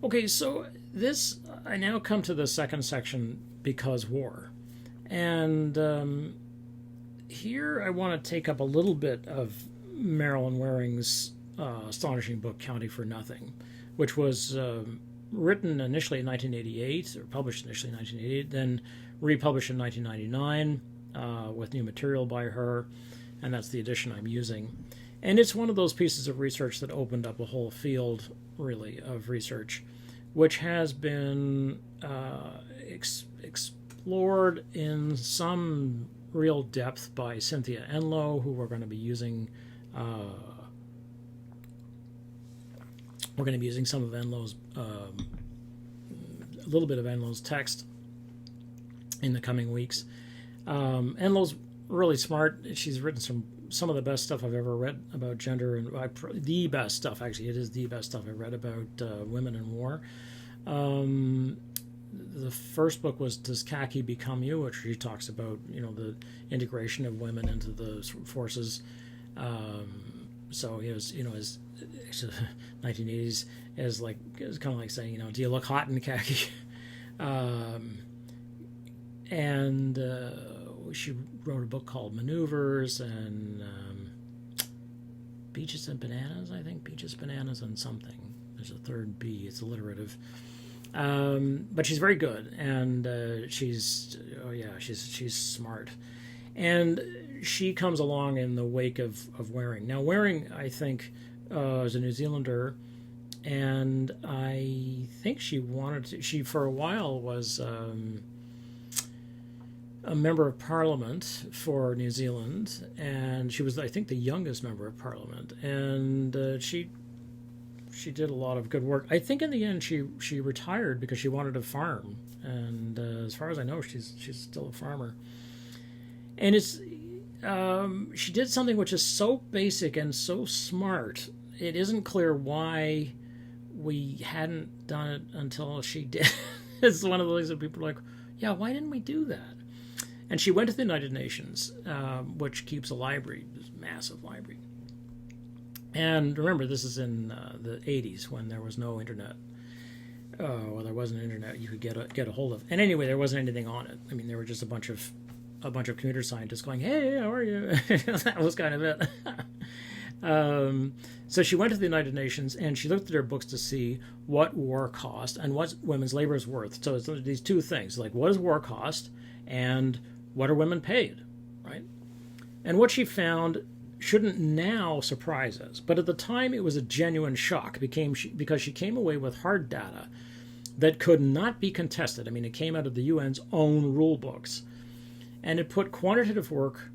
Okay, so this I now come to the second section because war, and here I want to take up a little bit of Marilyn Waring's astonishing book Counting for Nothing, which was written initially in 1988 or published initially in 1988, then republished in 1999 with new material by her, and that's the edition I'm using. And it's one of those pieces of research that opened up a whole field, really, of research, which has been explored in some real depth by Cynthia Enloe, who we're going to be using. We're going to be using some of Enloe's, a little bit of Enloe's text in the coming weeks. Enloe's really smart. She's written some of the best stuff I've ever read about gender, and the best stuff, actually. It is the best stuff I've read about women in war. The first book was Does Khaki Become You, which she talks about, the integration of women into the forces. So he was, his 1980s is kind of like saying, do you look hot in khaki? And she wrote a book called Maneuvers and Beaches and Bananas, I think. Beaches, Bananas, and something. There's a third B. It's alliterative. But she's very good, and she's smart. And she comes along in the wake of Waring. Now, Waring, I think, is a New Zealander, and I think she for a while was a member of Parliament for New Zealand, and she was, I think, the youngest member of Parliament, and she did a lot of good work. I think in the end she retired because she wanted to farm, and as far as I know, she's still a farmer. And it's she did something which is so basic and so smart. It isn't clear why we hadn't done it until she did. It's one of those things that people are like, yeah, why didn't we do that? And she went to the United Nations, which keeps a library, this massive library. And remember, this is in the 80s when there was no internet. Well, there wasn't internet you could get a hold of. And anyway, there wasn't anything on it. I mean, there were just a bunch of computer scientists going, "Hey, how are you?" That was kind of it. So she went to the United Nations and she looked at her books to see what war cost and what women's labor is worth. So it's these two things, like what does war cost and what are women paid, right? And what she found shouldn't now surprise us, but at the time it was a genuine shock because she came away with hard data that could not be contested. I mean, it came out of the UN's own rule books, and it put quantitative work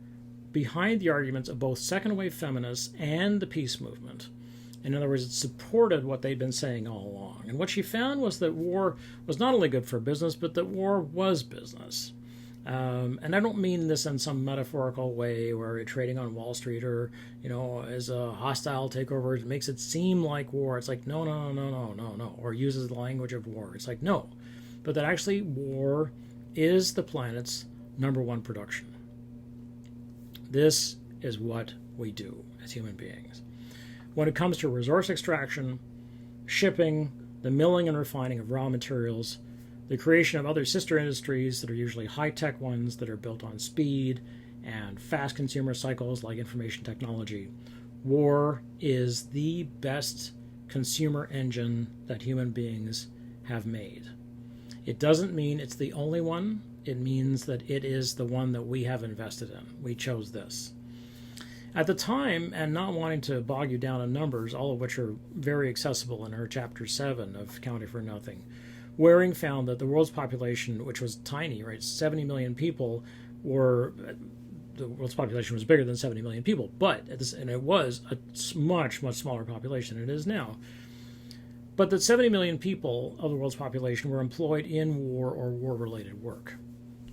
behind the arguments of both second-wave feminists and the peace movement. In other words, it supported what they'd been saying all along. And what she found was that war was not only good for business, but that war was business. And I don't mean this in some metaphorical way where you're trading on Wall Street or, as a hostile takeover, it makes it seem like war. It's like, no, or uses the language of war. It's like, no. But that actually war is the planet's number one production. This is what we do as human beings. When it comes to resource extraction, shipping, the milling and refining of raw materials, the creation of other sister industries that are usually high-tech ones that are built on speed and fast consumer cycles like information technology, war is the best consumer engine that human beings have made. It doesn't mean it's the only one. It means that it is the one that we have invested in. We chose this. At the time, and not wanting to bog you down in numbers, all of which are very accessible in her Chapter 7 of Counting for Nothing, Waring found that the world's population, which was tiny, right, 70 million people, the world's population was bigger than 70 million people, and it was a much, much smaller population than it is now. But that 70 million people of the world's population were employed in war or war-related work.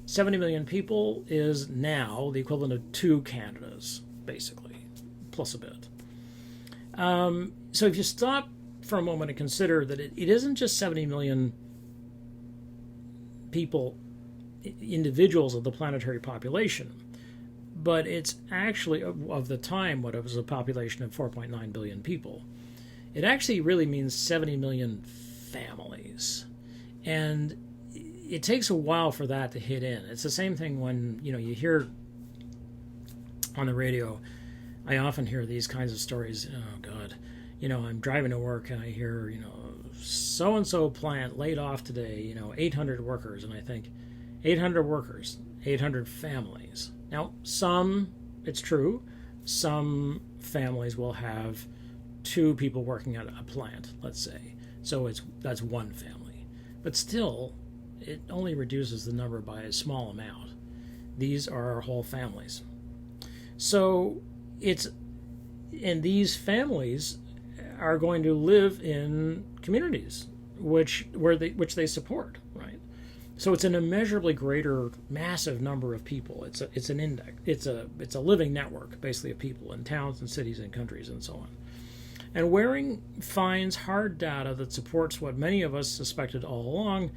70 million people is now the equivalent of 2 Canadas, basically, plus a bit. So if you stop for a moment and consider that it isn't just 70 million people, individuals of the planetary population, but it's actually, of the time, what it was a population of 4.9 billion people. It actually really means 70 million families. And it takes a while for that to hit in. It's the same thing when, you hear on the radio. I often hear these kinds of stories. Oh, God. I'm driving to work and I hear, so-and-so plant laid off today, 800 workers. And I think, 800 workers, 800 families. Now, it's true, some families will have 2 people working at a plant, let's say. So that's one family. But still, it only reduces the number by a small amount. These are our whole families. So and these families are going to live in communities which they support, right? So it's an immeasurably greater, massive number of people. It's an index. It's a living network, basically, of people in towns and cities and countries and so on. And Waring finds hard data that supports what many of us suspected all along,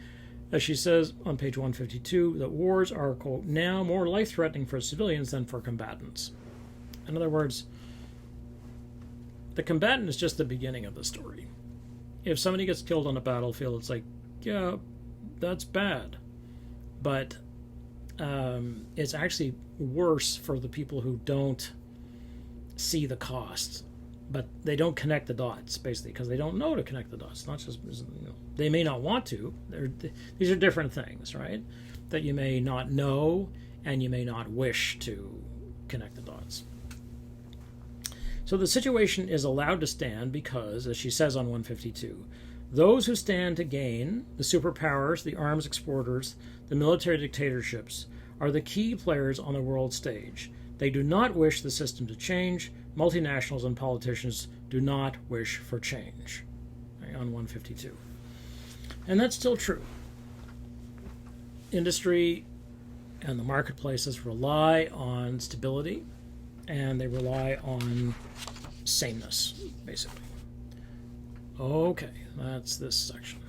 as she says on page 152, that wars are, quote, now more life-threatening for civilians than for combatants. In other words, the combatant is just the beginning of the story. If somebody gets killed on a battlefield, it's like, yeah, that's bad. But it's actually worse for the people who don't see the costs. But they don't connect the dots, basically, because they don't know to connect the dots. Not just, they may not want to. These are different things, right? That you may not know and you may not wish to connect the dots. So the situation is allowed to stand because, as she says on 152, those who stand to gain, the superpowers, the arms exporters, the military dictatorships, are the key players on the world stage. They do not wish the system to change. Multinationals and politicians do not wish for change. Right, on 152. And that's still true. Industry and the marketplaces rely on stability, and they rely on sameness, basically. Okay, that's this section.